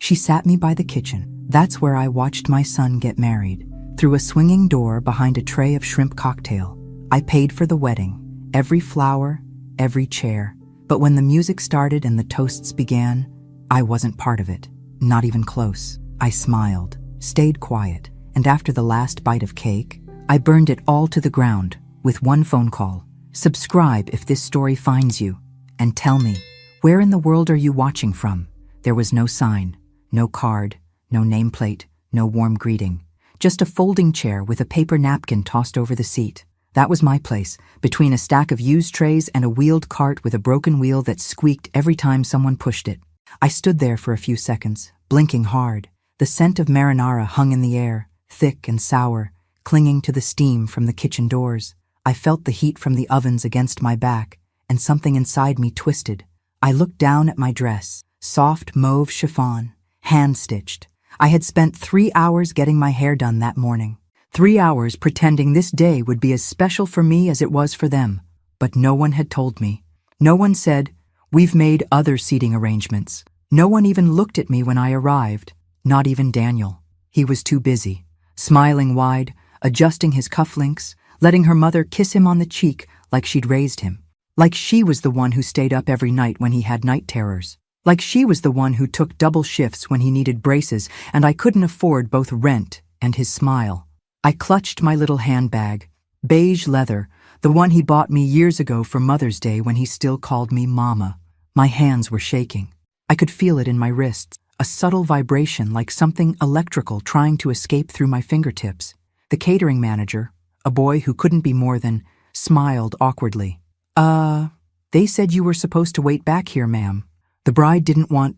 She sat me by the kitchen. That's where I watched my son get married. Through a swinging door behind a tray of shrimp cocktail. I paid for the wedding. Every flower, every chair. But when the music started and the toasts began, I wasn't part of it. Not even close. I smiled, stayed quiet, and after the last bite of cake, I burned it all to the ground with one phone call. Subscribe if this story finds you, and tell me, where in the world are you watching from? There was no sign, no card, no nameplate, no warm greeting. Just a folding chair with a paper napkin tossed over the seat. That was my place, between a stack of used trays and a wheeled cart with a broken wheel that squeaked every time someone pushed it. I stood there for a few seconds, blinking hard. The scent of marinara hung in the air, thick and sour, clinging to the steam from the kitchen doors. I felt the heat from the ovens against my back, and something inside me twisted. I looked down at my dress, soft mauve chiffon, hand-stitched. I had spent 3 hours getting my hair done that morning. 3 hours pretending this day would be as special for me as it was for them. But no one had told me. No one said, "We've made other seating arrangements." No one even looked at me when I arrived. Not even Daniel. He was too busy, smiling wide, adjusting his cufflinks, letting her mother kiss him on the cheek like she'd raised him. Like she was the one who stayed up every night when he had night terrors. Like she was the one who took double shifts when he needed braces and I couldn't afford both rent and his smile. I clutched my little handbag, beige leather, the one he bought me years ago for Mother's Day when he still called me Mama. My hands were shaking. I could feel it in my wrists, a subtle vibration like something electrical trying to escape through my fingertips. The catering manager, a boy who couldn't be more than, smiled awkwardly. They said you were supposed to wait back here, ma'am. The bride didn't want,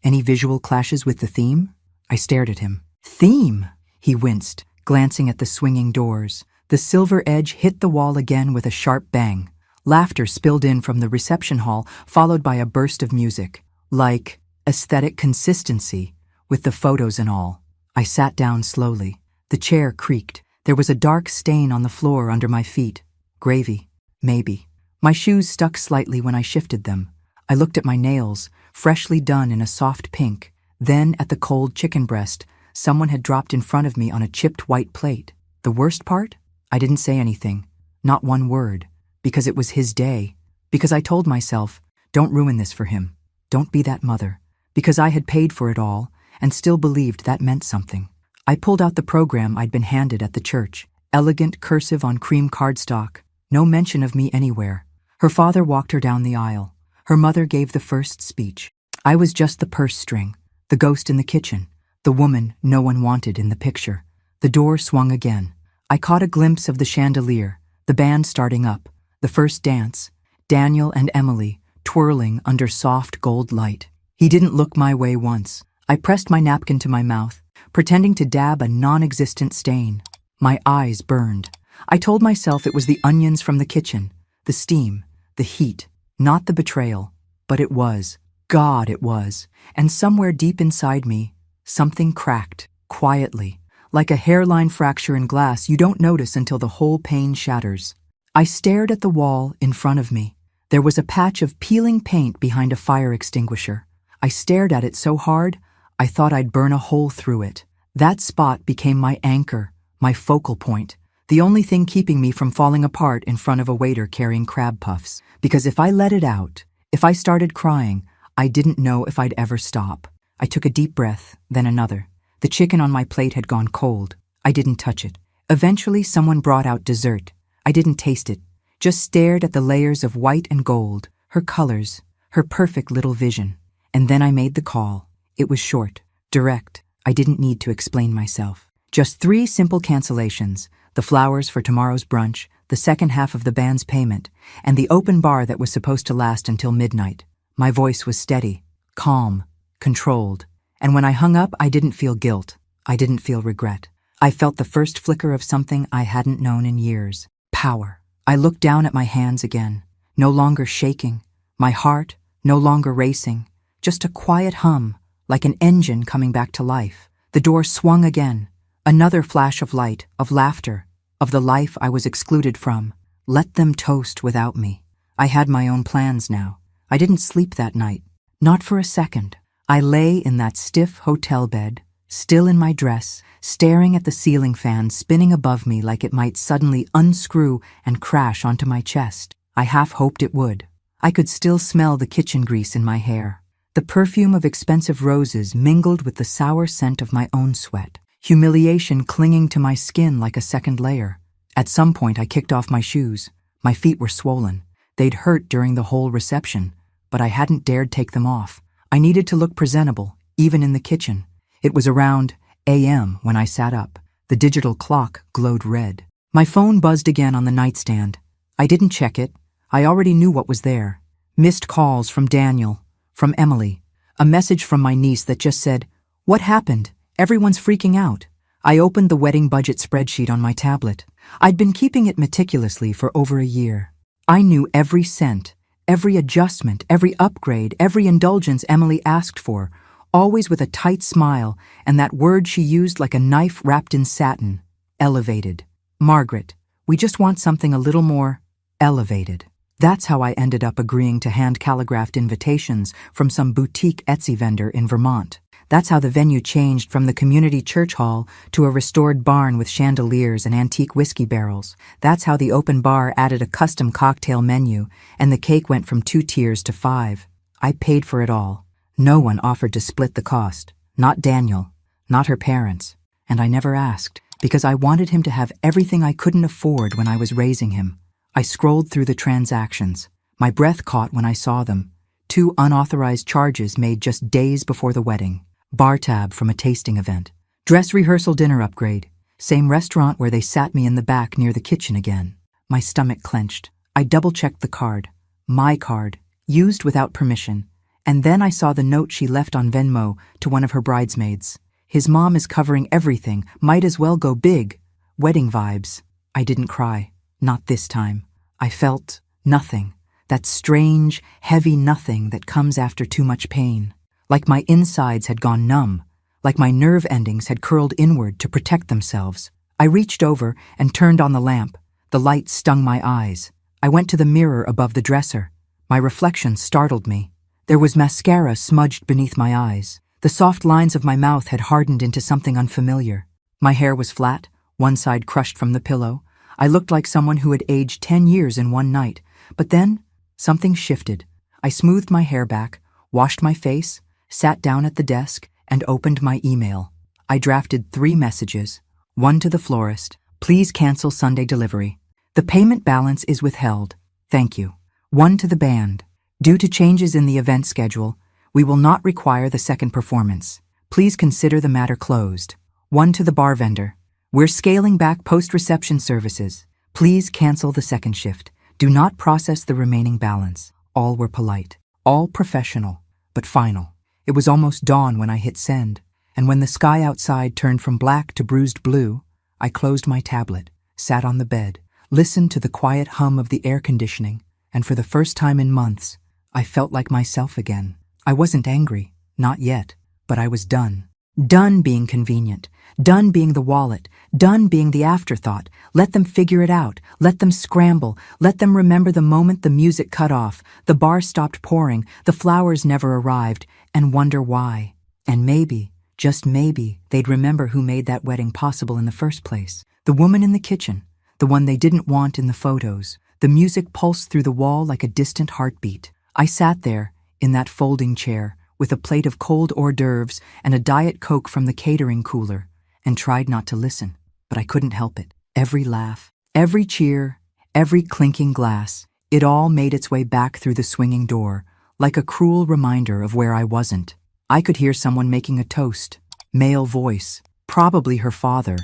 any visual clashes with the theme? I stared at him. Theme? He winced, glancing at the swinging doors. The silver edge hit the wall again with a sharp bang. Laughter spilled in from the reception hall, followed by a burst of music. Like aesthetic consistency, with the photos and all. I sat down slowly. The chair creaked. There was a dark stain on the floor under my feet. Gravy, maybe. My shoes stuck slightly when I shifted them. I looked at my nails, freshly done in a soft pink. Then at the cold chicken breast someone had dropped in front of me on a chipped white plate. The worst part? I didn't say anything. Not one word. Because it was his day. Because I told myself, don't ruin this for him. Don't be that mother. Because I had paid for it all, and still believed that meant something. I pulled out the program I'd been handed at the church. Elegant cursive on cream cardstock. No mention of me anywhere. Her father walked her down the aisle. Her mother gave the first speech. I was just the purse string, the ghost in the kitchen, the woman no one wanted in the picture. The door swung again. I caught a glimpse of the chandelier, the band starting up, the first dance, Daniel and Emily twirling under soft gold light. He didn't look my way once. I pressed my napkin to my mouth, pretending to dab a non-existent stain. My eyes burned. I told myself it was the onions from the kitchen, the steam, the heat, not the betrayal. But it was. God, it was. And somewhere deep inside me, something cracked, quietly. Like a hairline fracture in glass you don't notice until the whole pane shatters. I stared at the wall in front of me. There was a patch of peeling paint behind a fire extinguisher. I stared at it so hard, I thought I'd burn a hole through it. That spot became my anchor, my focal point, the only thing keeping me from falling apart in front of a waiter carrying crab puffs. Because if I let it out, if I started crying, I didn't know if I'd ever stop. I took a deep breath, then another. The chicken on my plate had gone cold. I didn't touch it. Eventually, someone brought out dessert. I didn't taste it, just stared at the layers of white and gold, her colors, her perfect little vision. And then I made the call. It was short, direct. I didn't need to explain myself. Just 3 simple cancellations: the flowers for tomorrow's brunch, the second half of the band's payment, and the open bar that was supposed to last until midnight. My voice was steady, calm, controlled. And when I hung up, I didn't feel guilt. I didn't feel regret. I felt the first flicker of something I hadn't known in years. Power. I looked down at my hands again, no longer shaking, my heart no longer racing, just a quiet hum, like an engine coming back to life. The door swung again, another flash of light, of laughter, of the life I was excluded from. Let them toast without me. I had my own plans now. I didn't sleep that night, not for a second. I lay in that stiff hotel bed, still in my dress, staring at the ceiling fan spinning above me like it might suddenly unscrew and crash onto my chest. I half hoped it would. I could still smell the kitchen grease in my hair. The perfume of expensive roses mingled with the sour scent of my own sweat, humiliation clinging to my skin like a second layer. At some point I kicked off my shoes. My feet were swollen. They'd hurt during the whole reception, but I hadn't dared take them off. I needed to look presentable, even in the kitchen. It was around a.m. when I sat up. The digital clock glowed red. My phone buzzed again on the nightstand. I didn't check it. I already knew what was there. Missed calls from Daniel, from Emily. A message from my niece that just said, "What happened? Everyone's freaking out." I opened the wedding budget spreadsheet on my tablet. I'd been keeping it meticulously for over a year. I knew every cent, every adjustment, every upgrade, every indulgence Emily asked for, always with a tight smile and that word she used like a knife wrapped in satin: elevated. "Margaret, we just want something a little more elevated." That's how I ended up agreeing to hand-calligraphed invitations from some boutique Etsy vendor in Vermont. That's how the venue changed from the community church hall to a restored barn with chandeliers and antique whiskey barrels. That's how the open bar added a custom cocktail menu, and the cake went from 2 tiers to 5. I paid for it all. No one offered to split the cost. Not Daniel, not her parents. And I never asked, because I wanted him to have everything I couldn't afford when I was raising him. I scrolled through the transactions. My breath caught when I saw them. 2 unauthorized charges made just days before the wedding. Bar tab from a tasting event. Dress rehearsal dinner upgrade. Same restaurant where they sat me in the back near the kitchen again. My stomach clenched. I double-checked the card. My card. Used without permission. And then I saw the note she left on Venmo to one of her bridesmaids. "His mom is covering everything. Might as well go big." Wedding vibes. I didn't cry. Not this time. I felt nothing. That strange, heavy nothing that comes after too much pain. Like my insides had gone numb, like my nerve endings had curled inward to protect themselves. I reached over and turned on the lamp. The light stung my eyes. I went to the mirror above the dresser. My reflection startled me. There was mascara smudged beneath my eyes. The soft lines of my mouth had hardened into something unfamiliar. My hair was flat, one side crushed from the pillow. I looked like someone who had aged 10 years in one night. But then, something shifted. I smoothed my hair back, washed my face, sat down at the desk, and opened my email. I drafted 3 messages. One to the florist: "Please cancel Sunday delivery. The payment balance is withheld. Thank you." One to the band: "Due to changes in the event schedule, we will not require the second performance. Please consider the matter closed." One to the bar vendor: "We're scaling back post-reception services. Please cancel the second shift. Do not process the remaining balance." All were polite, all professional, but final. It was almost dawn when I hit send, and when the sky outside turned from black to bruised blue, I closed my tablet, sat on the bed, listened to the quiet hum of the air conditioning, and for the first time in months, I felt like myself again. I wasn't angry, not yet, but I was done. Done being convenient, done being the wallet, done being the afterthought. Let them figure it out, let them scramble, let them remember the moment the music cut off, the bar stopped pouring, the flowers never arrived, and wonder why. And maybe, just maybe, they'd remember who made that wedding possible in the first place. The woman in the kitchen, the one they didn't want in the photos. The music pulsed through the wall like a distant heartbeat. I sat there, in that folding chair, with a plate of cold hors d'oeuvres and a Diet Coke from the catering cooler, and tried not to listen, but I couldn't help it. Every laugh, every cheer, every clinking glass, it all made its way back through the swinging door, like a cruel reminder of where I wasn't. I could hear someone making a toast, male voice, probably her father,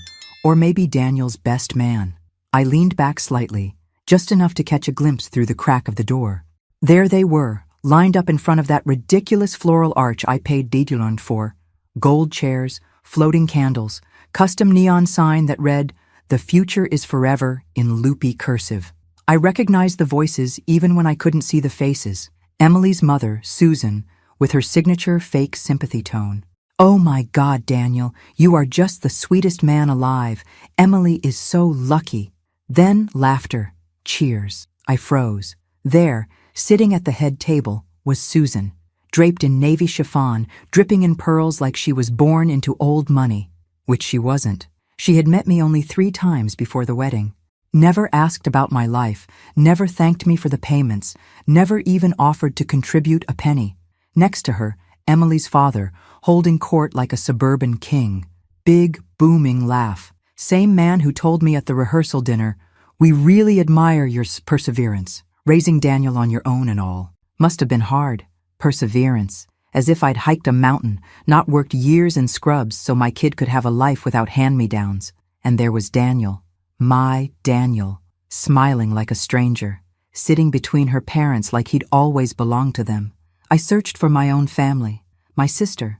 or maybe Daniel's best man. I leaned back slightly, just enough to catch a glimpse through the crack of the door. There they were, lined up in front of that ridiculous floral arch I paid $10 for. Gold chairs, floating candles, custom neon sign that read, "The future is forever," in loopy cursive. I recognized the voices even when I couldn't see the faces. Emily's mother, Susan, with her signature fake sympathy tone. "Oh my God, Daniel, you are just the sweetest man alive. Emily is so lucky." Then laughter, cheers. I froze. There, sitting at the head table, was Susan. draped in navy chiffon, dripping in pearls like she was born into old money, which she wasn't. She had met me only 3 times before the wedding. Never asked about my life, never thanked me for the payments, never even offered to contribute a penny. Next to her, Emily's father, holding court like a suburban king. Big, booming laugh. Same man who told me at the rehearsal dinner, "We really admire your perseverance, raising Daniel on your own and all. Must have been hard. Perseverance. As if I'd hiked a mountain, not worked years in scrubs so my kid could have a life without hand-me-downs. And there was Daniel. My Daniel, smiling like a stranger, sitting between her parents like he'd always belonged to them. I searched for my own family. My sister,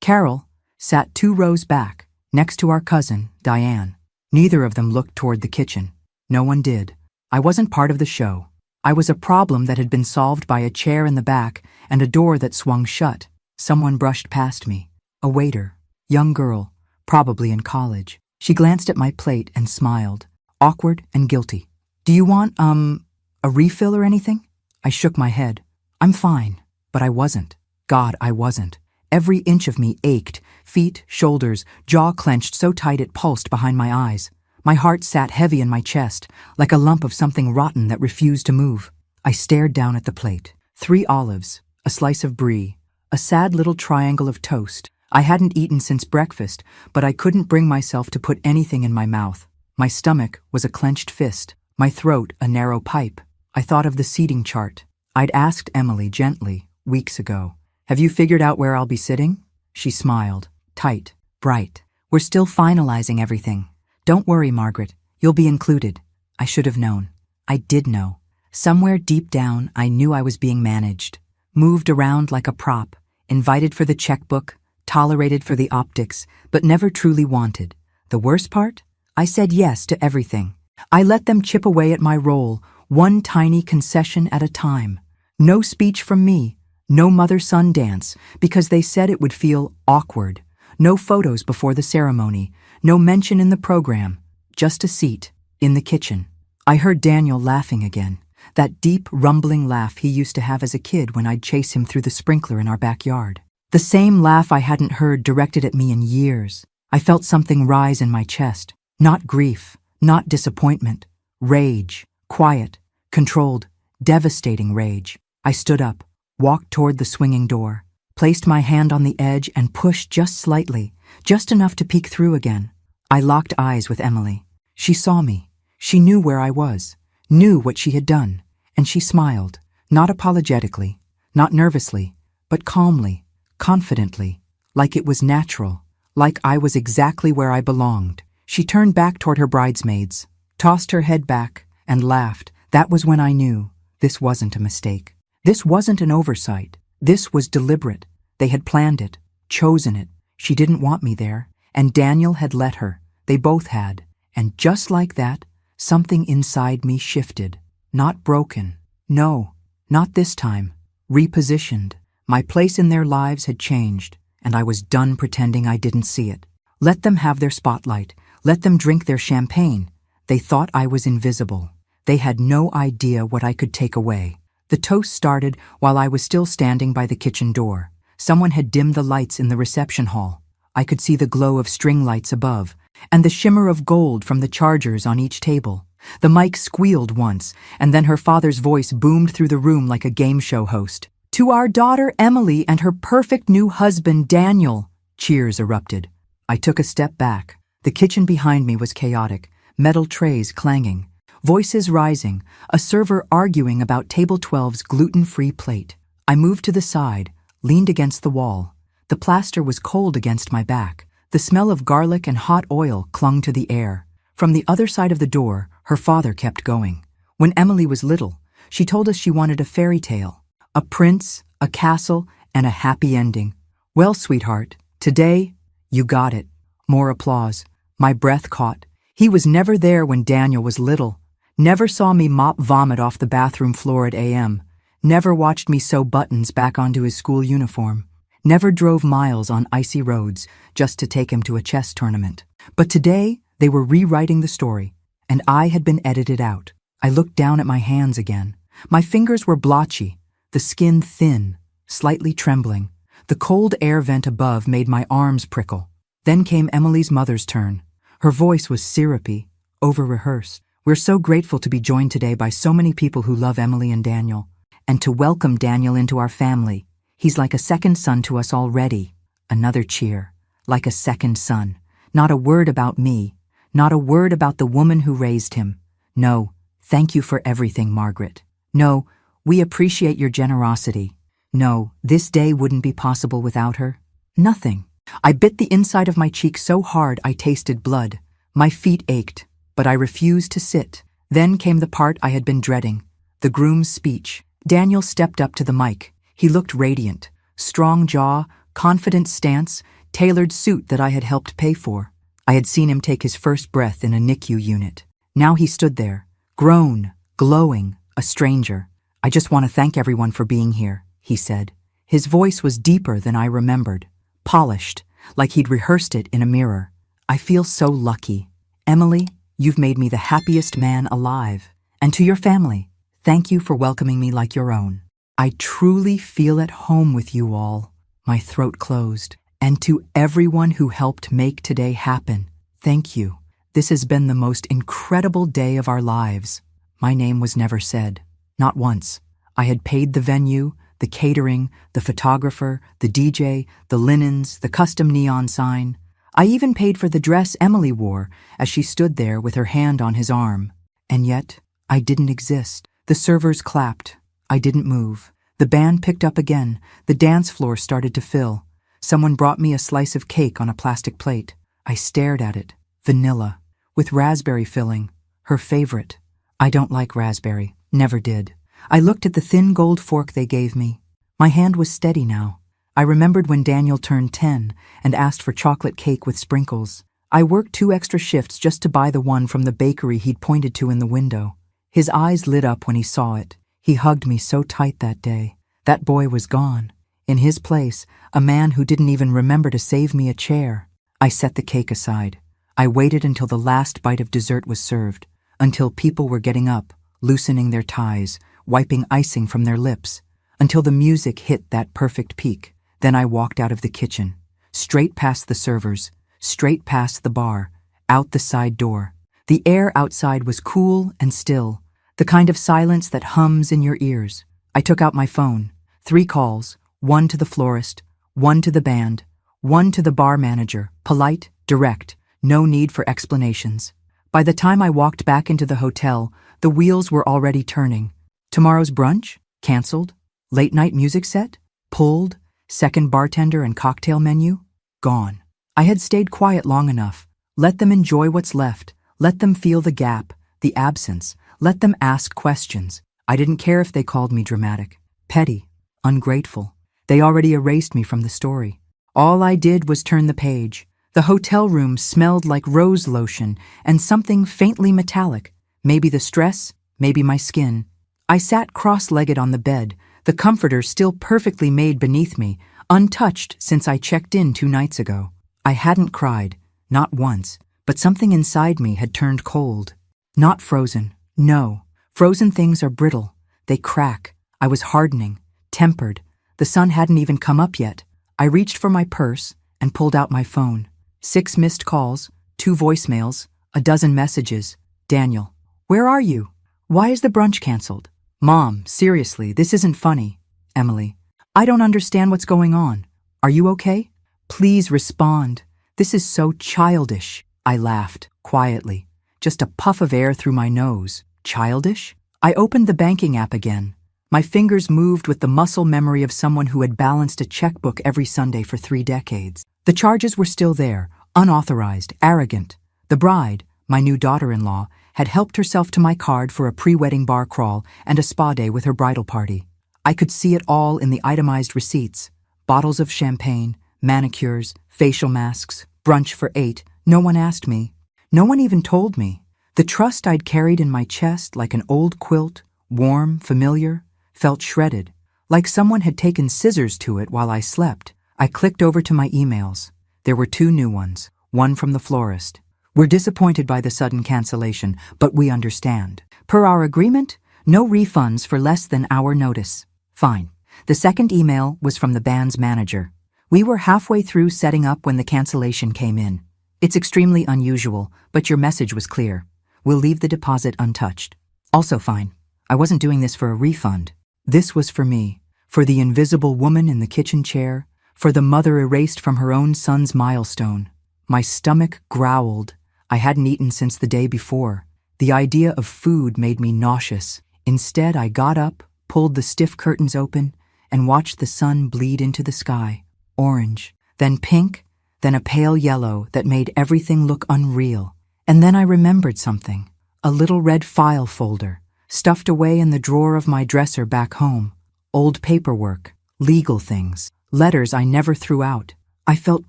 Carol, sat 2 rows back, next to our cousin, Diane. Neither of them looked toward the kitchen. No one did. I wasn't part of the show. I was a problem that had been solved by a chair in the back and a door that swung shut. Someone brushed past me. A waiter, young girl, probably in college. She glanced at my plate and smiled, awkward and guilty. "Do you want, a refill or anything?" I shook my head. "I'm fine." But I wasn't. God, I wasn't. Every inch of me ached, feet, shoulders, jaw clenched so tight it pulsed behind my eyes. My heart sat heavy in my chest, like a lump of something rotten that refused to move. I stared down at the plate. 3 olives, a slice of brie, a sad little triangle of toast. I hadn't eaten since breakfast, but I couldn't bring myself to put anything in my mouth. My stomach was a clenched fist, my throat a narrow pipe. I thought of the seating chart. I'd asked Emily gently, weeks ago, "Have you figured out where I'll be sitting?" She smiled, tight, bright. "We're still finalizing everything. Don't worry, Margaret. You'll be included." I should have known. I did know. Somewhere deep down, I knew I was being managed, moved around like a prop, invited for the checkbook, tolerated for the optics, but never truly wanted. The worst part? I said yes to everything. I let them chip away at my role, one tiny concession at a time. No speech from me, no mother-son dance, because they said it would feel awkward. No photos before the ceremony, no mention in the program, just a seat, in the kitchen. I heard Daniel laughing again, that deep, rumbling laugh he used to have as a kid when I'd chase him through the sprinkler in our backyard. The same laugh I hadn't heard directed at me in years. I felt something rise in my chest. Not grief, not disappointment. Rage. Quiet, controlled, devastating rage. I stood up, walked toward the swinging door, placed my hand on the edge and pushed just slightly, just enough to peek through again. I locked eyes with Emily. She saw me. She knew where I was, knew what she had done, and she smiled, not apologetically, not nervously, but calmly, confidently, like it was natural, like I was exactly where I belonged. She turned back toward her bridesmaids, tossed her head back, and laughed. That was when I knew this wasn't a mistake. This wasn't an oversight. This was deliberate. They had planned it, chosen it. She didn't want me there, and Daniel had let her. They both had. And just like that, something inside me shifted. Not broken. No, not this time. Repositioned. My place in their lives had changed, and I was done pretending I didn't see it. Let them have their spotlight. Let them drink their champagne. They thought I was invisible. They had no idea what I could take away. The toast started while I was still standing by the kitchen door. Someone had dimmed the lights in the reception hall. I could see the glow of string lights above, and the shimmer of gold from the chargers on each table. The mic squealed once, and then her father's voice boomed through the room like a game show host. "To our daughter Emily and her perfect new husband Daniel." Cheers erupted. I took a step back. The kitchen behind me was chaotic, metal trays clanging, voices rising, a server arguing about Table 12's gluten-free plate. I moved to the side, leaned against the wall. The plaster was cold against my back. The smell of garlic and hot oil clung to the air. From the other side of the door, her father kept going. When Emily was little, she told us she wanted a fairy tale. A prince, a castle, and a happy ending. Well, sweetheart, today, you got it. More applause. My breath caught. He was never there when Daniel was little. Never saw me mop vomit off the bathroom floor at AM. Never watched me sew buttons back onto his school uniform. Never drove miles on icy roads just to take him to a chess tournament. But today, they were rewriting the story, and I had been edited out. I looked down at my hands again. My fingers were blotchy, the skin thin, slightly trembling. The cold air vent above made my arms prickle. Then came Emily's mother's turn. Her voice was syrupy, over-rehearsed. "We're so grateful to be joined today by so many people who love Emily and Daniel, and to welcome Daniel into our family. He's like a second son to us already." Another cheer. Like a second son. Not a word about me. Not a word about the woman who raised him. "No, thank you for everything, Margaret. No, we appreciate your generosity. No, this day wouldn't be possible without her. Nothing." I bit the inside of my cheek so hard I tasted blood. My feet ached, but I refused to sit. Then came the part I had been dreading, the groom's speech. Daniel stepped up to the mic. He looked radiant. Strong jaw, confident stance, tailored suit that I had helped pay for. I had seen him take his first breath in a NICU unit. Now he stood there, grown, glowing, a stranger. "I just want to thank everyone for being here," he said. His voice was deeper than I remembered, polished, like he'd rehearsed it in a mirror. "I feel so lucky. Emily, you've made me the happiest man alive. And to your family, thank you for welcoming me like your own. I truly feel at home with you all." My throat closed. "And to everyone who helped make today happen, thank you. This has been the most incredible day of our lives." My name was never said. Not once. I had paid the venue, the catering, the photographer, the DJ, the linens, the custom neon sign. I even paid for the dress Emily wore as she stood there with her hand on his arm. And yet, I didn't exist. The servers clapped. I didn't move. The band picked up again. The dance floor started to fill. Someone brought me a slice of cake on a plastic plate. I stared at it. Vanilla, with raspberry filling. Her favorite. I don't like raspberry. Never did. I looked at the thin gold fork they gave me. My hand was steady now. I remembered when Daniel turned 10 and asked for chocolate cake with sprinkles. I worked 2 extra shifts just to buy the one from the bakery he'd pointed to in the window. His eyes lit up when he saw it. He hugged me so tight that day. That boy was gone. In his place, a man who didn't even remember to save me a chair. I set the cake aside. I waited until the last bite of dessert was served, until people were getting up, loosening their ties, wiping icing from their lips, until the music hit that perfect peak. Then I walked out of the kitchen, straight past the servers, straight past the bar, out the side door. The air outside was cool and still, the kind of silence that hums in your ears. I took out my phone. 3 calls, 1 to the florist, 1 to the band, 1 to the bar manager, polite, direct, no need for explanations. By the time I walked back into the hotel, the wheels were already turning. Tomorrow's brunch? Cancelled. Late night music set? Pulled. Second bartender and cocktail menu? Gone. I had stayed quiet long enough. Let them enjoy what's left. Let them feel the gap, the absence. Let them ask questions. I didn't care if they called me dramatic, petty, ungrateful. They already erased me from the story. All I did was turn the page. The hotel room smelled like rose lotion and something faintly metallic. Maybe the stress, maybe my skin. I sat cross-legged on the bed, the comforter still perfectly made beneath me, untouched since I checked in 2 nights ago. I hadn't cried, not once, but something inside me had turned cold. Not frozen, no. Frozen things are brittle. They crack. I was hardening, tempered. The sun hadn't even come up yet. I reached for my purse and pulled out my phone. 6 missed calls, 2 voicemails, a dozen messages. "Daniel, where are you? Why is the brunch canceled? Mom, seriously, this isn't funny. Emily, I don't understand what's going on. Are you okay? Please respond. This is so childish." I laughed, quietly. Just a puff of air through my nose. Childish? I opened the banking app again. My fingers moved with the muscle memory of someone who had balanced a checkbook every Sunday for 3 decades. The charges were still there, unauthorized, arrogant. The bride, my new daughter-in-law, had helped herself to my card for a pre-wedding bar crawl and a spa day with her bridal party. I could see it all in the itemized receipts. Bottles of champagne, manicures, facial masks, brunch for 8. No one asked me. No one even told me. The trust I'd carried in my chest like an old quilt, warm, familiar, felt shredded, like someone had taken scissors to it while I slept. I clicked over to my emails. There were 2 new ones, one from the florist. "We're disappointed by the sudden cancellation, but we understand. Per our agreement, no refunds for less than our notice." Fine. The second email was from the band's manager. We were halfway through setting up when the cancellation came in. It's extremely unusual, but your message was clear. We'll leave the deposit untouched. Also fine. I wasn't doing this for a refund. This was for me, for the invisible woman in the kitchen chair, for the mother erased from her own son's milestone. My stomach growled. I hadn't eaten since the day before. The idea of food made me nauseous. Instead, I got up, pulled the stiff curtains open, and watched the sun bleed into the sky. Orange, then pink, then a pale yellow that made everything look unreal. And then I remembered something. A little red file folder, stuffed away in the drawer of my dresser back home. Old paperwork, legal things, letters I never threw out. I felt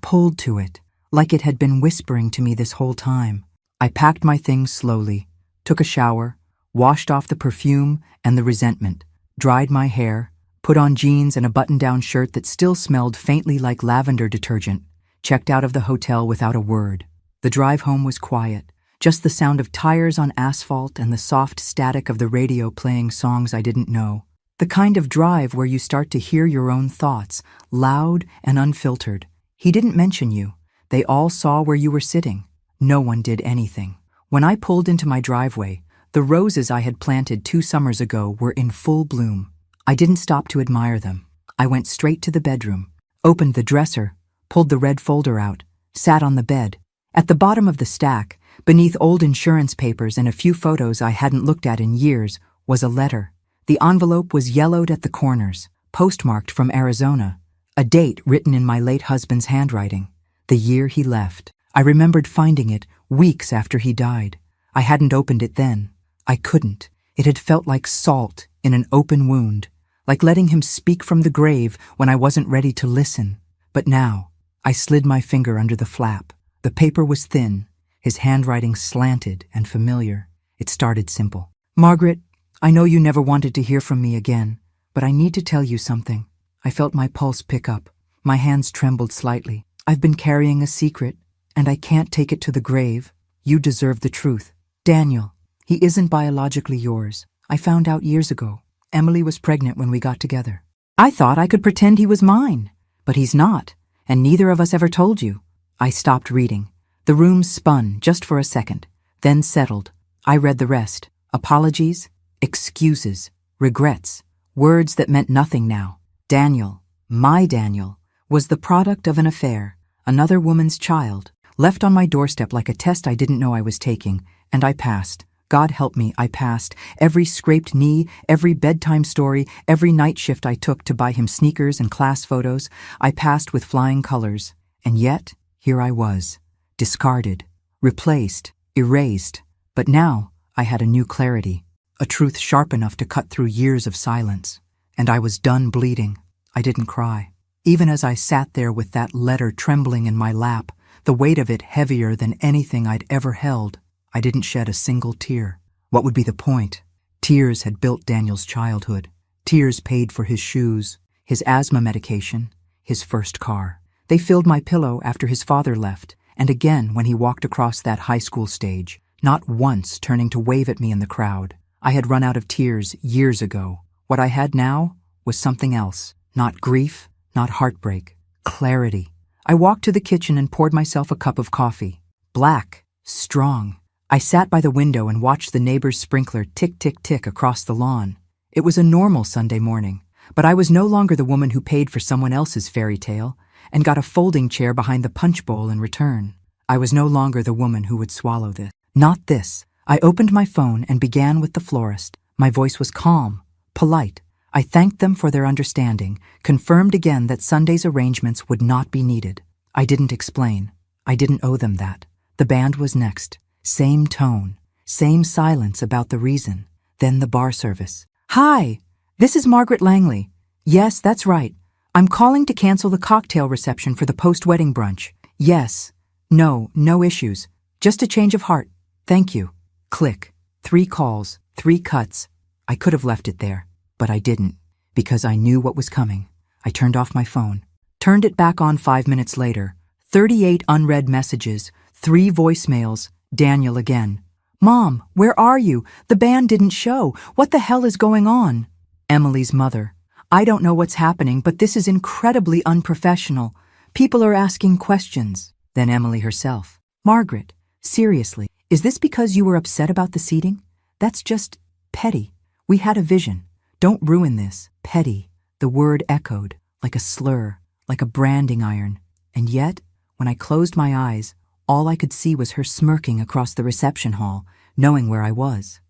pulled to it, like it had been whispering to me this whole time. I packed my things slowly, took a shower, washed off the perfume and the resentment, dried my hair, put on jeans and a button-down shirt that still smelled faintly like lavender detergent, checked out of the hotel without a word. The drive home was quiet, just the sound of tires on asphalt and the soft static of the radio playing songs I didn't know. The kind of drive where you start to hear your own thoughts, loud and unfiltered. He didn't mention you. They all saw where you were sitting. No one did anything. When I pulled into my driveway, the roses I had planted 2 summers ago were in full bloom. I didn't stop to admire them. I went straight to the bedroom, opened the dresser, pulled the red folder out, sat on the bed. At the bottom of the stack, beneath old insurance papers and a few photos I hadn't looked at in years, was a letter. The envelope was yellowed at the corners, postmarked from Arizona, a date written in my late husband's handwriting, the year he left. I remembered finding it weeks after he died. I hadn't opened it then. I couldn't. It had felt like salt in an open wound, like letting him speak from the grave when I wasn't ready to listen. But now, I slid my finger under the flap. The paper was thin, his handwriting slanted and familiar. It started simple. Margaret, I know you never wanted to hear from me again, but I need to tell you something. I felt my pulse pick up. My hands trembled slightly. I've been carrying a secret, and I can't take it to the grave. You deserve the truth. Daniel, he isn't biologically yours. I found out years ago. Emily was pregnant when we got together. I thought I could pretend he was mine, but he's not, and neither of us ever told you. I stopped reading. The room spun just for a second, then settled. I read the rest. Apologies, excuses, regrets, words that meant nothing now. Daniel, my Daniel, was the product of an affair, another woman's child, left on my doorstep like a test I didn't know I was taking, and I passed. God help me, I passed. Every scraped knee, every bedtime story, every night shift I took to buy him sneakers and class photos, I passed with flying colors. And yet, here I was, discarded, replaced, erased. But now, I had a new clarity, a truth sharp enough to cut through years of silence. And I was done bleeding. I didn't cry. Even as I sat there with that letter trembling in my lap, the weight of it heavier than anything I'd ever held, I didn't shed a single tear. What would be the point? Tears had built Daniel's childhood. Tears paid for his shoes, his asthma medication, his first car. They filled my pillow after his father left, and again when he walked across that high school stage, not once turning to wave at me in the crowd. I had run out of tears years ago. What I had now was something else. Not grief, not heartbreak. Clarity. I walked to the kitchen and poured myself a cup of coffee. Black, strong. I sat by the window and watched the neighbor's sprinkler tick, tick, tick across the lawn. It was a normal Sunday morning, but I was no longer the woman who paid for someone else's fairy tale and got a folding chair behind the punch bowl in return. I was no longer the woman who would swallow this. Not this. I opened my phone and began with the florist. My voice was calm, polite. I thanked them for their understanding, confirmed again that Sunday's arrangements would not be needed. I didn't explain. I didn't owe them that. The band was next. Same tone, same silence about the reason. Then the bar service. Hi, this is Margaret Langley. Yes, that's right. I'm calling to cancel the cocktail reception for the post-wedding brunch. Yes. No issues. Just a change of heart. Thank you. Click. 3 calls, 3 cuts. I could have left it there, but I didn't, because I knew what was coming. I turned off my phone, turned it back on 5 minutes later. 38 unread messages, 3 voicemails. Daniel again. Mom, where are you? The band didn't show. What the hell is going on? Emily's mother. I don't know what's happening, but this is incredibly unprofessional. People are asking questions. Then Emily herself. Margaret, seriously, is this because you were upset about the seating? That's just petty. We had a vision. Don't ruin this. Petty. The word echoed, like a slur, like a branding iron. And yet, when I closed my eyes, all I could see was her smirking across the reception hall, knowing where I was.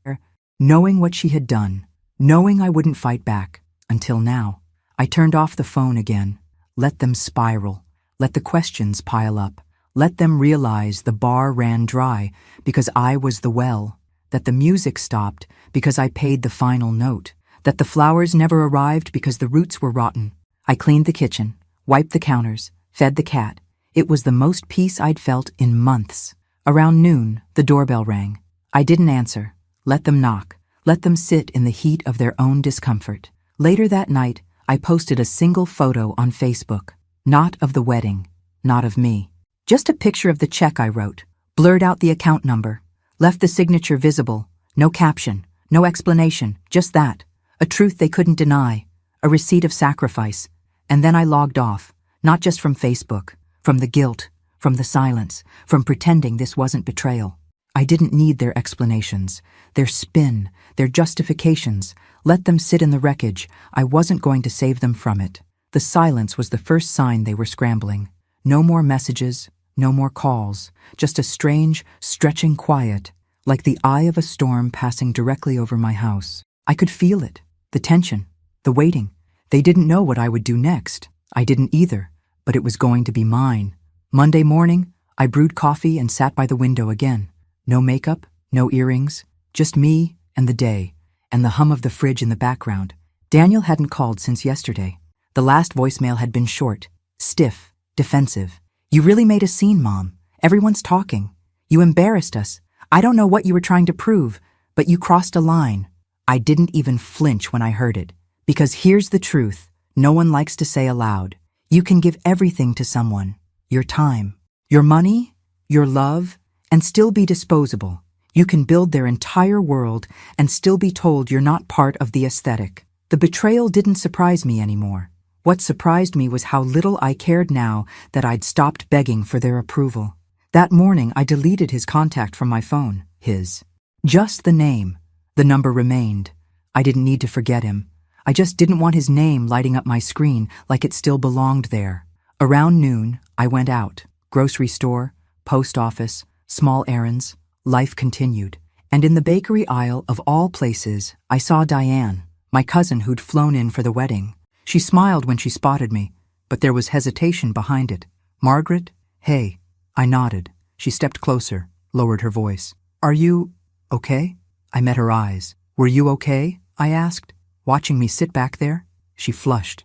Knowing what she had done. Knowing I wouldn't fight back. Until now. I turned off the phone again. Let them spiral. Let the questions pile up. Let them realize the bar ran dry because I was the well. That the music stopped because I paid the final note. That the flowers never arrived because the roots were rotten. I cleaned the kitchen, wiped the counters, fed the cat. It was the most peace I'd felt in months. Around noon, the doorbell rang. I didn't answer. Let them knock. Let them sit in the heat of their own discomfort. Later that night, I posted a single photo on Facebook. Not of the wedding. Not of me. Just a picture of the check I wrote. Blurred out the account number. Left the signature visible. No caption. No explanation. Just that. A truth they couldn't deny. A receipt of sacrifice. And then I logged off. Not just from Facebook. From the guilt. From the silence. From pretending this wasn't betrayal. I didn't need their explanations. Their spin. Their justifications. Let them sit in the wreckage. I wasn't going to save them from it. The silence was the first sign they were scrambling. No more messages. No more calls. Just a strange, stretching quiet. Like the eye of a storm passing directly over my house. I could feel it. The tension. The waiting. They didn't know what I would do next. I didn't either. But it was going to be mine. Monday morning, I brewed coffee and sat by the window again. No makeup, no earrings, just me and the day, and the hum of the fridge in the background. Daniel hadn't called since yesterday. The last voicemail had been short, stiff, defensive. You really made a scene, Mom. Everyone's talking. You embarrassed us. I don't know what you were trying to prove, but you crossed a line. I didn't even flinch when I heard it. Because here's the truth, no one likes to say aloud. You can give everything to someone. Your time, your money, your love, and still be disposable. You can build their entire world and still be told you're not part of the aesthetic. The betrayal didn't surprise me anymore. What surprised me was how little I cared now that I'd stopped begging for their approval. That morning, I deleted his contact from my phone. Just the name. The number remained. I didn't need to forget him. I just didn't want his name lighting up my screen like it still belonged there. Around noon, I went out. Grocery store, post office, small errands. Life continued. And in the bakery aisle of all places, I saw Diane, my cousin who'd flown in for the wedding. She smiled when she spotted me, but there was hesitation behind it. Margaret? Hey. I nodded. She stepped closer, lowered her voice. Are you okay? I met her eyes. Were you okay? I asked, watching me sit back there. She flushed.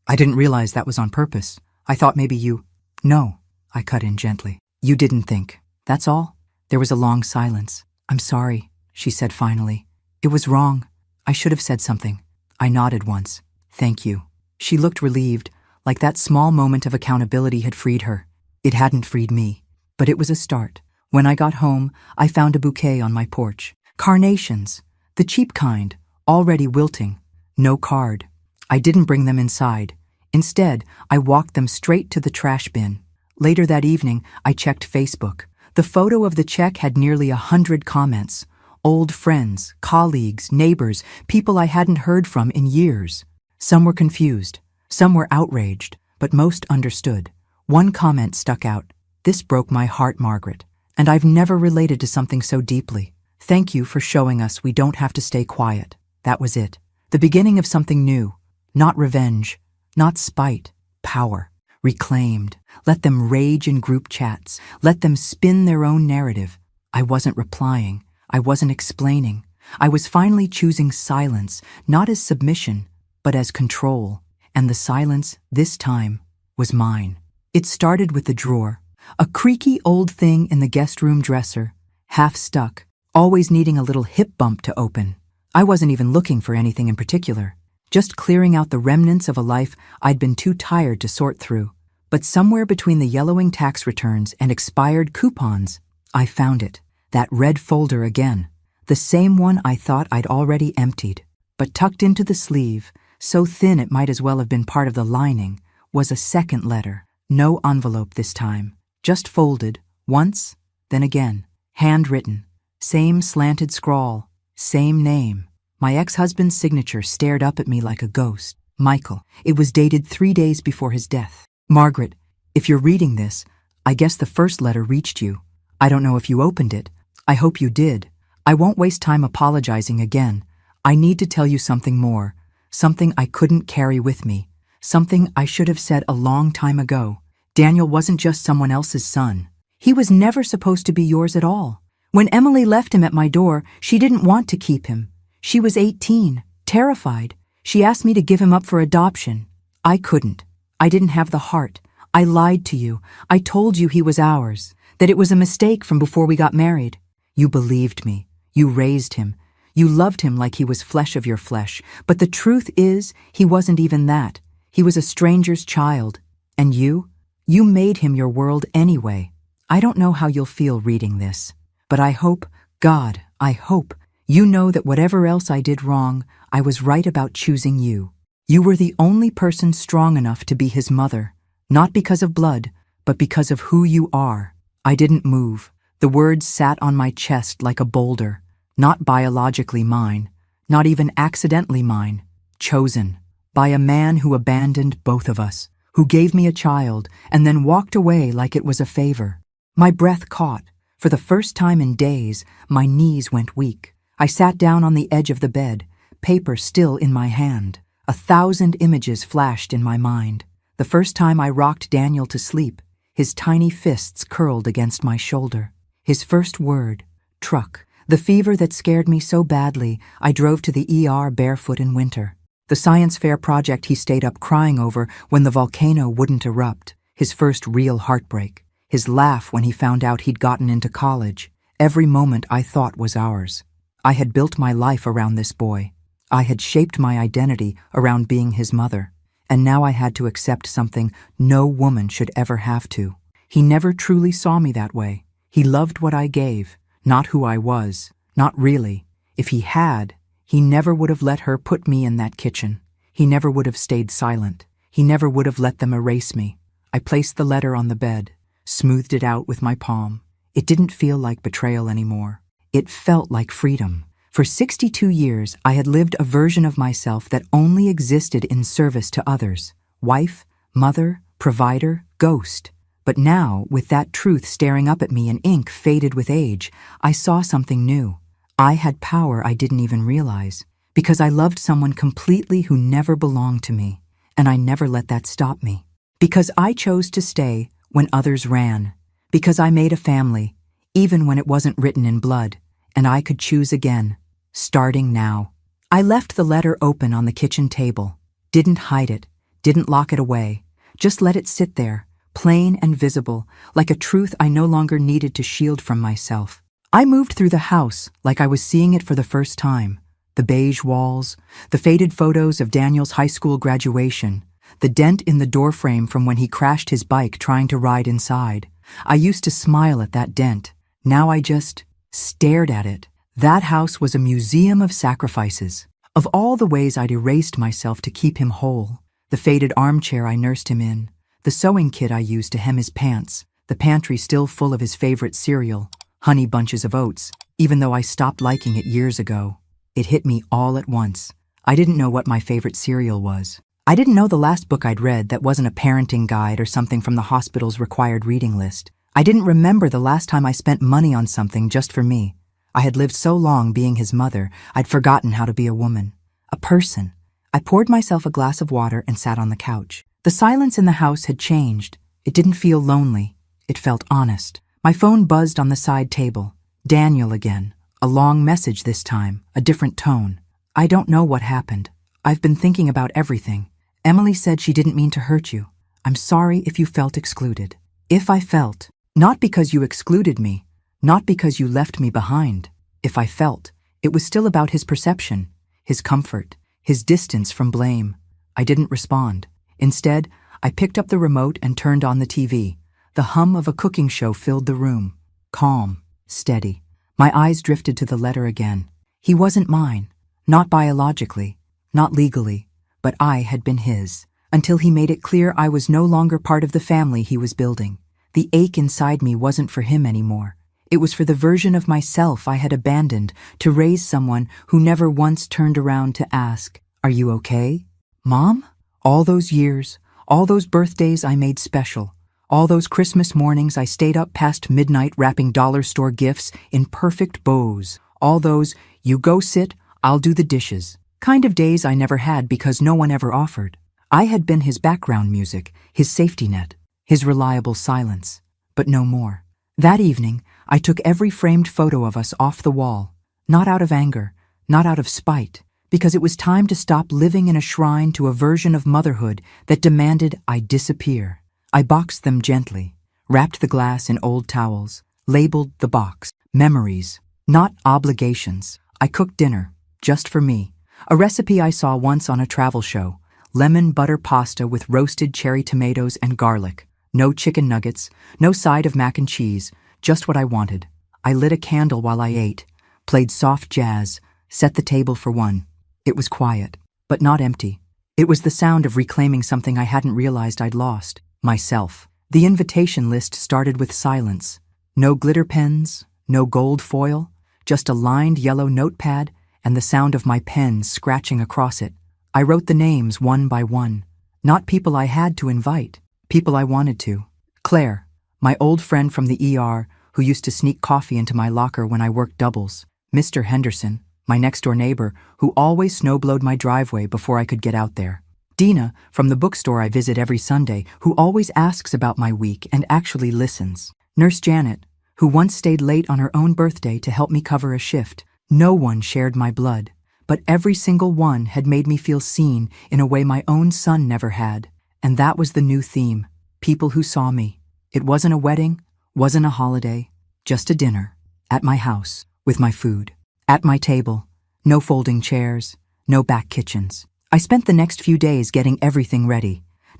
I didn't realize that was on purpose. I thought maybe you... No, I cut in gently. You didn't think. That's all. There was a long silence. I'm sorry, she said finally. It was wrong. I should have said something. I nodded once. Thank you. She looked relieved, like that small moment of accountability had freed her. It hadn't freed me, but it was a start. When I got home, I found a bouquet on my porch. Carnations. The cheap kind, already wilting. No card. I didn't bring them inside. Instead, I walked them straight to the trash bin. Later that evening, I checked Facebook. The photo of the check had nearly 100 comments. Old friends, colleagues, neighbors, people I hadn't heard from in years. Some were confused. Some were outraged, but most understood. One comment stuck out. This broke my heart, Margaret. And I've never related to something so deeply. Thank you for showing us we don't have to stay quiet. That was it. The beginning of something new. Not revenge. Not spite. Power. Reclaimed. Let them rage in group chats. Let them spin their own narrative. I wasn't replying. I wasn't explaining. I was finally choosing silence, not as submission, but as control. And the silence, this time, was mine. It started with the drawer. A creaky old thing in the guest room dresser, half stuck, always needing a little hip bump to open. I wasn't even looking for anything in particular, just clearing out the remnants of a life I'd been too tired to sort through. But somewhere between the yellowing tax returns and expired coupons, I found it. That red folder again. The same one I thought I'd already emptied. But tucked into the sleeve, so thin it might as well have been part of the lining, was a second letter. No envelope this time, just folded, once, then again, handwritten, same slanted scrawl, same name. My ex-husband's signature stared up at me like a ghost. Michael. It was dated 3 days before his death. Margaret, if you're reading this, I guess the first letter reached you. I don't know if you opened it. I hope you did. I won't waste time apologizing again. I need to tell you something more, something I couldn't carry with me, something I should have said a long time ago. Daniel wasn't just someone else's son. He was never supposed to be yours at all. When Emily left him at my door, she didn't want to keep him. She was 18, terrified. She asked me to give him up for adoption. I couldn't. I didn't have the heart. I lied to you. I told you he was ours, that it was a mistake from before we got married. You believed me. You raised him. You loved him like he was flesh of your flesh. But the truth is, he wasn't even that. He was a stranger's child. And you made him your world anyway. I don't know how you'll feel reading this, but I hope, God, I hope, you know that whatever else I did wrong, I was right about choosing you. You were the only person strong enough to be his mother, not because of blood, but because of who you are. I didn't move. The words sat on my chest like a boulder, not biologically mine, not even accidentally mine, chosen by a man who abandoned both of us, who gave me a child and then walked away like it was a favor. My breath caught. For the first time in days, my knees went weak. I sat down on the edge of the bed, paper still in my hand. 1,000 images flashed in my mind. The first time I rocked Daniel to sleep, his tiny fists curled against my shoulder. His first word, truck. The fever that scared me so badly, I drove to the ER barefoot in winter. The science fair project he stayed up crying over when the volcano wouldn't erupt. His first real heartbreak. His laugh when he found out he'd gotten into college. Every moment I thought was ours. I had built my life around this boy. I had shaped my identity around being his mother. And now I had to accept something no woman should ever have to. He never truly saw me that way. He loved what I gave, not who I was. Not really. If he had, he never would have let her put me in that kitchen. He never would have stayed silent. He never would have let them erase me. I placed the letter on the bed, smoothed it out with my palm. It didn't feel like betrayal anymore. It felt like freedom. For 62 years, I had lived a version of myself that only existed in service to others. Wife, mother, provider, ghost. But now, with that truth staring up at me in ink faded with age, I saw something new. I had power I didn't even realize, because I loved someone completely who never belonged to me, and I never let that stop me. Because I chose to stay when others ran. Because I made a family, even when it wasn't written in blood, and I could choose again, starting now. I left the letter open on the kitchen table, didn't hide it, didn't lock it away, just let it sit there, plain and visible, like a truth I no longer needed to shield from myself. I moved through the house like I was seeing it for the first time. The beige walls, the faded photos of Daniel's high school graduation, the dent in the doorframe from when he crashed his bike trying to ride inside. I used to smile at that dent. Now I just stared at it. That house was a museum of sacrifices, of all the ways I'd erased myself to keep him whole. The faded armchair I nursed him in, the sewing kit I used to hem his pants, the pantry still full of his favorite cereal, Honey Bunches of Oats, even though I stopped liking it years ago. It hit me all at once. I didn't know what my favorite cereal was. I didn't know the last book I'd read that wasn't a parenting guide or something from the hospital's required reading list. I didn't remember the last time I spent money on something just for me. I had lived so long being his mother, I'd forgotten how to be a woman. A person. I poured myself a glass of water and sat on the couch. The silence in the house had changed. It didn't feel lonely. It felt honest. My phone buzzed on the side table. Daniel again. A long message this time, a different tone. I don't know what happened. I've been thinking about everything. Emily said she didn't mean to hurt you. I'm sorry if you felt excluded. If I felt, not because you excluded me, not because you left me behind. If I felt, it was still about his perception, his comfort, his distance from blame. I didn't respond. Instead, I picked up the remote and turned on the TV. The hum of a cooking show filled the room. Calm, steady. My eyes drifted to the letter again. He wasn't mine. Not biologically, not legally, but I had been his, until he made it clear I was no longer part of the family he was building. The ache inside me wasn't for him anymore. It was for the version of myself I had abandoned to raise someone who never once turned around to ask, "Are you okay, Mom?" All those years, all those birthdays I made special, all those Christmas mornings I stayed up past midnight wrapping dollar store gifts in perfect bows, all those "you go sit, I'll do the dishes" kind of days I never had because no one ever offered. I had been his background music, his safety net, his reliable silence, but no more. That evening, I took every framed photo of us off the wall, not out of anger, not out of spite, because it was time to stop living in a shrine to a version of motherhood that demanded I disappear. I boxed them gently, wrapped the glass in old towels, labeled the box memories, not obligations. I cooked dinner, just for me, a recipe I saw once on a travel show: lemon butter pasta with roasted cherry tomatoes and garlic. No chicken nuggets, no side of mac and cheese, just what I wanted. I lit a candle while I ate, played soft jazz, set the table for one. It was quiet, but not empty. It was the sound of reclaiming something I hadn't realized I'd lost: myself. The invitation list started with silence. No glitter pens, no gold foil, just a lined yellow notepad and the sound of my pen scratching across it. I wrote the names one by one, not people I had to invite, people I wanted to. Claire, my old friend from the ER who used to sneak coffee into my locker when I worked doubles. Mr. Henderson, my next-door neighbor who always snowblowed my driveway before I could get out there. Dina, from the bookstore I visit every Sunday, who always asks about my week and actually listens. Nurse Janet, who once stayed late on her own birthday to help me cover a shift. No one shared my blood, but every single one had made me feel seen in a way my own son never had. And that was the new theme: people who saw me. It wasn't a wedding, wasn't a holiday, just a dinner, at my house, with my food, at my table, no folding chairs, no back kitchens. I spent the next few days getting everything ready,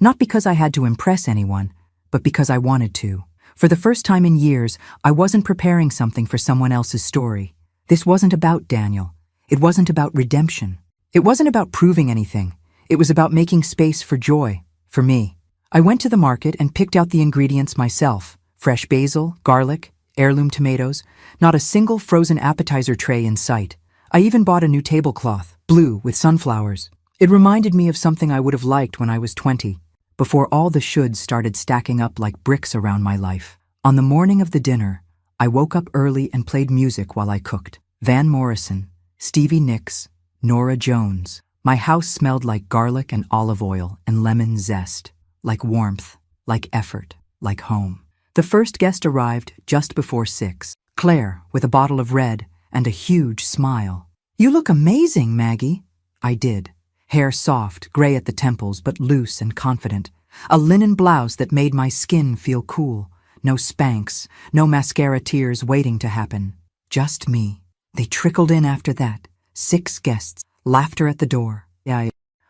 not because I had to impress anyone, but because I wanted to. For the first time in years, I wasn't preparing something for someone else's story. This wasn't about Daniel. It wasn't about redemption. It wasn't about proving anything. It was about making space for joy, for me. I went to the market and picked out the ingredients myself: fresh basil, garlic, heirloom tomatoes, not a single frozen appetizer tray in sight. I even bought a new tablecloth, blue with sunflowers. It reminded me of something I would have liked when I was 20, before all the shoulds started stacking up like bricks around my life. On the morning of the dinner, I woke up early and played music while I cooked. Van Morrison, Stevie Nicks, Norah Jones. My house smelled like garlic and olive oil and lemon zest, like warmth, like effort, like home. The first guest arrived just before 6. Claire, with a bottle of red and a huge smile. "You look amazing, Maggie." I did. Hair soft, gray at the temples, but loose and confident. A linen blouse that made my skin feel cool. No Spanx, no mascara tears waiting to happen. Just me. They trickled in after that. 6 guests. Laughter at the door.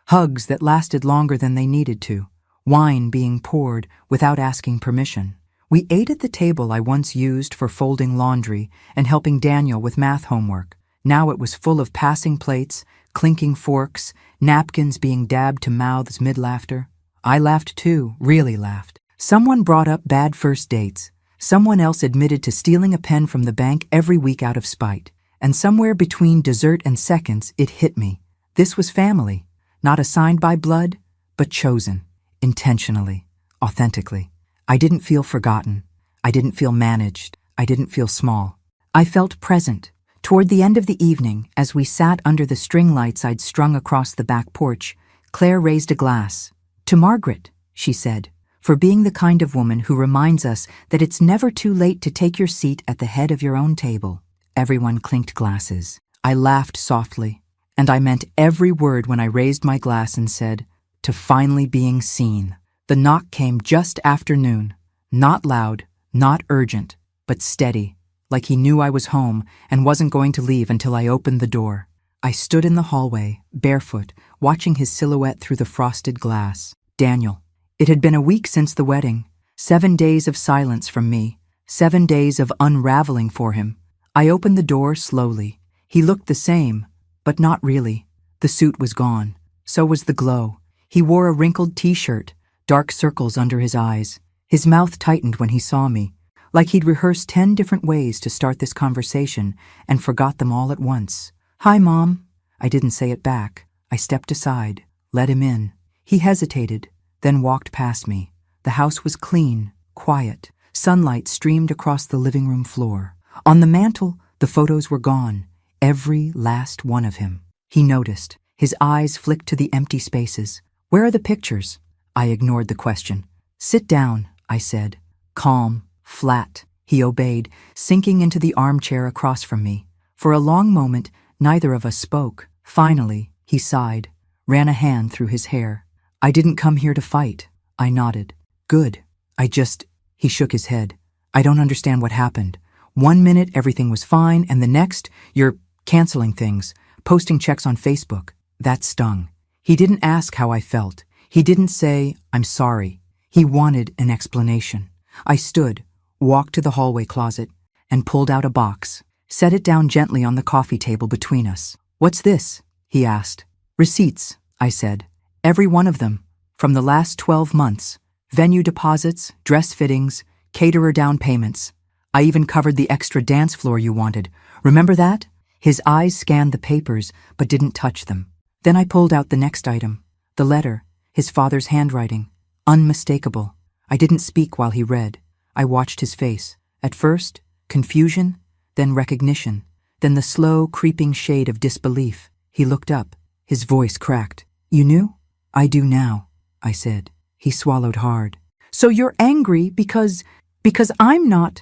Hugs that lasted longer than they needed to. Wine being poured without asking permission. We ate at the table I once used for folding laundry and helping Daniel with math homework. Now it was full of passing plates, clinking forks, napkins being dabbed to mouths mid-laughter. I laughed too, really laughed. Someone brought up bad first dates. Someone else admitted to stealing a pen from the bank every week out of spite. And somewhere between dessert and seconds, it hit me. This was family, not assigned by blood, but chosen, intentionally, authentically. I didn't feel forgotten. I didn't feel managed. I didn't feel small. I felt present. Toward the end of the evening, as we sat under the string lights I'd strung across the back porch, Claire raised a glass. "To Margaret," she said, "for being the kind of woman who reminds us that it's never too late to take your seat at the head of your own table." Everyone clinked glasses. I laughed softly, and I meant every word when I raised my glass and said, "To finally being seen." The knock came just after noon. Not loud, not urgent, but steady, like he knew I was home and wasn't going to leave until I opened the door. I stood in the hallway, barefoot, watching his silhouette through the frosted glass. Daniel. It had been a week since the wedding. 7 days of silence from me. 7 days of unraveling for him. I opened the door slowly. He looked the same, but not really. The suit was gone. So was the glow. He wore a wrinkled t-shirt, dark circles under his eyes. His mouth tightened when he saw me, like he'd rehearsed 10 different ways to start this conversation and forgot them all at once. "Hi, Mom." I didn't say it back. I stepped aside, let him in. He hesitated, then walked past me. The house was clean, quiet. Sunlight streamed across the living room floor. On the mantel, the photos were gone, every last one of him. He noticed. His eyes flicked to the empty spaces. "Where are the pictures?" I ignored the question. "Sit down," I said. Calm, flat. He obeyed, sinking into the armchair across from me. For a long moment, neither of us spoke. Finally, he sighed, ran a hand through his hair. "I didn't come here to fight." I nodded. "Good. He shook his head. "I don't understand what happened. One minute everything was fine, and the next, you're canceling things, posting checks on Facebook." That stung. He didn't ask how I felt. He didn't say, "I'm sorry." He wanted an explanation. I stood, walked to the hallway closet, and pulled out a box, set it down gently on the coffee table between us. "What's this?" he asked. "Receipts," I said. "Every one of them, from the last 12 months. Venue deposits, dress fittings, caterer down payments. I even covered the extra dance floor you wanted. Remember that?" His eyes scanned the papers, but didn't touch them. Then I pulled out the next item, the letter, his father's handwriting, unmistakable. I didn't speak while he read. I watched his face. At first, confusion, then recognition, then the slow, creeping shade of disbelief. He looked up. His voice cracked. "You knew?" "I do now," I said. He swallowed hard. "So you're angry because I'm not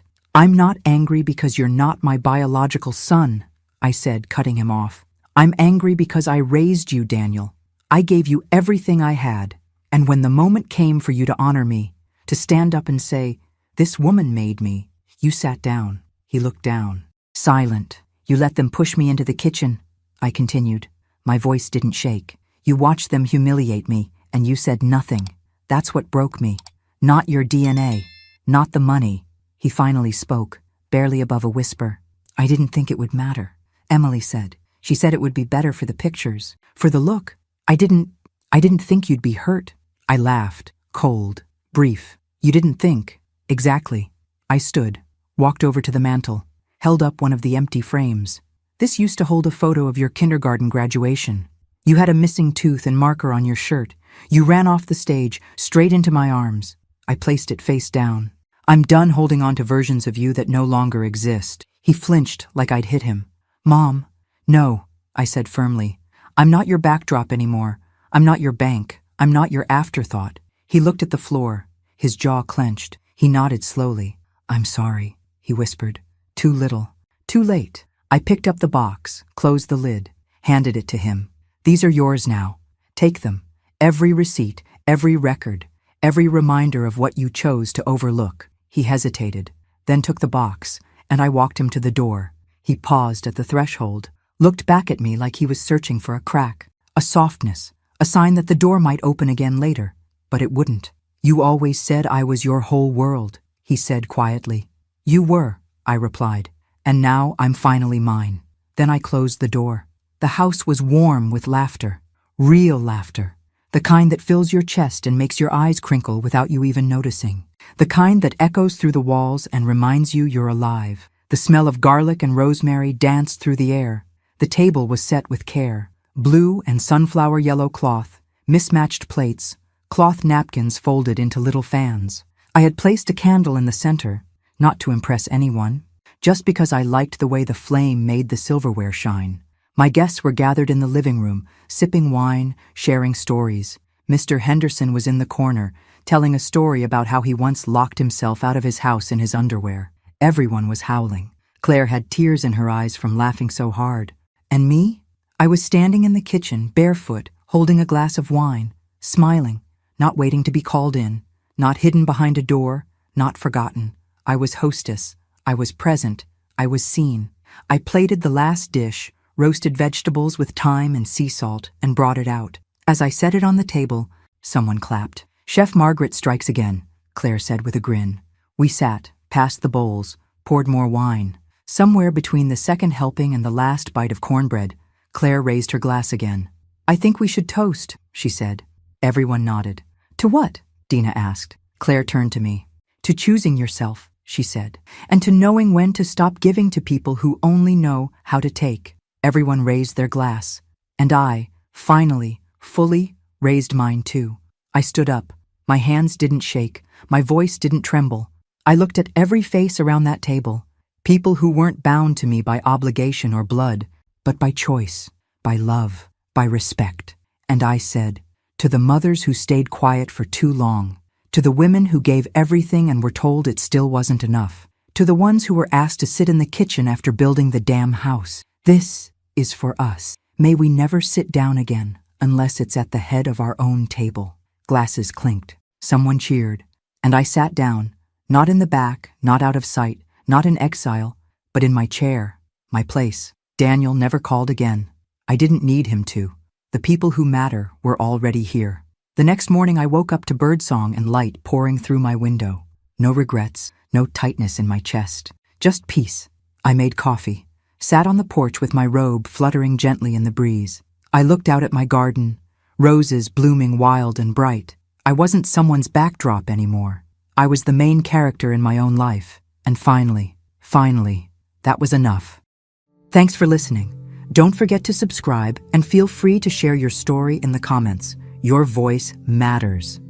angry because you're not my biological son," I said, cutting him off. "I'm angry because I raised you, Daniel. I gave you everything I had, and when the moment came for you to honor me, to stand up and say, 'This woman made me,' you sat down." He looked down. "Silent. You let them push me into the kitchen," I continued. My voice didn't shake. "You watched them humiliate me, and you said nothing. That's what broke me. Not your DNA, not the money." He finally spoke, barely above a whisper. "I didn't think it would matter," Emily said. "She said it would be better for the pictures, for the look. I didn't think you'd be hurt." I laughed, cold, brief. "You didn't think." "Exactly." I stood, walked over to the mantel, held up one of the empty frames. "This used to hold a photo of your kindergarten graduation. You had a missing tooth and marker on your shirt. You ran off the stage, straight into my arms." I placed it face down. "I'm done holding on to versions of you that no longer exist." He flinched like I'd hit him. "Mom." "No," I said firmly. "I'm not your backdrop anymore. I'm not your bank. I'm not your afterthought." He looked at the floor, his jaw clenched. He nodded slowly. "I'm sorry," he whispered. "Too little. Too late." I picked up the box, closed the lid, handed it to him. "These are yours now. Take them. Every receipt, every record, every reminder of what you chose to overlook." He hesitated, then took the box, and I walked him to the door. He paused at the threshold, looked back at me like he was searching for a crack, a softness, a sign that the door might open again later, but it wouldn't. "You always said I was your whole world," he said quietly. "You were," I replied, "and now I'm finally mine." Then I closed the door. The house was warm with laughter, real laughter, the kind that fills your chest and makes your eyes crinkle without you even noticing, the kind that echoes through the walls and reminds you you're alive. The smell of garlic and rosemary danced through the air. The table was set with care. Blue and sunflower yellow cloth, mismatched plates, cloth napkins folded into little fans. I had placed a candle in the center, not to impress anyone, just because I liked the way the flame made the silverware shine. My guests were gathered in the living room, sipping wine, sharing stories. Mr. Henderson was in the corner, telling a story about how he once locked himself out of his house in his underwear. Everyone was howling. Claire had tears in her eyes from laughing so hard. And me? I was standing in the kitchen, barefoot, holding a glass of wine, smiling, not waiting to be called in, not hidden behind a door, not forgotten. I was hostess. I was present. I was seen. I plated the last dish, roasted vegetables with thyme and sea salt, and brought it out. As I set it on the table, someone clapped. "Chef Margaret strikes again," Claire said with a grin. We sat, passed the bowls, poured more wine. Somewhere between the second helping and the last bite of cornbread, Claire raised her glass again. I think we should toast, she said. Everyone nodded. To what? Dina asked. Claire turned to me. To choosing yourself, she said, and to knowing when to stop giving to people who only know how to take. Everyone raised their glass. And I, finally, fully, raised mine too. I stood up. My hands didn't shake. My voice didn't tremble. I looked at every face around that table. People who weren't bound to me by obligation or blood, but by choice, by love, by respect. And I said, to the mothers who stayed quiet for too long, to the women who gave everything and were told it still wasn't enough, to the ones who were asked to sit in the kitchen after building the damn house, this is for us. May we never sit down again unless it's at the head of our own table. Glasses clinked. Someone cheered. And I sat down, not in the back, not out of sight, not in exile, but in my chair, my place. Daniel never called again. I didn't need him to. The people who matter were already here. The next morning I woke up to birdsong and light pouring through my window. No regrets, no tightness in my chest, just peace. I made coffee, sat on the porch with my robe fluttering gently in the breeze. I looked out at my garden, roses blooming wild and bright. I wasn't someone's backdrop anymore. I was the main character in my own life. And finally, that was enough. Thanks for listening. Don't forget to subscribe and feel free to share your story in the comments. Your voice matters.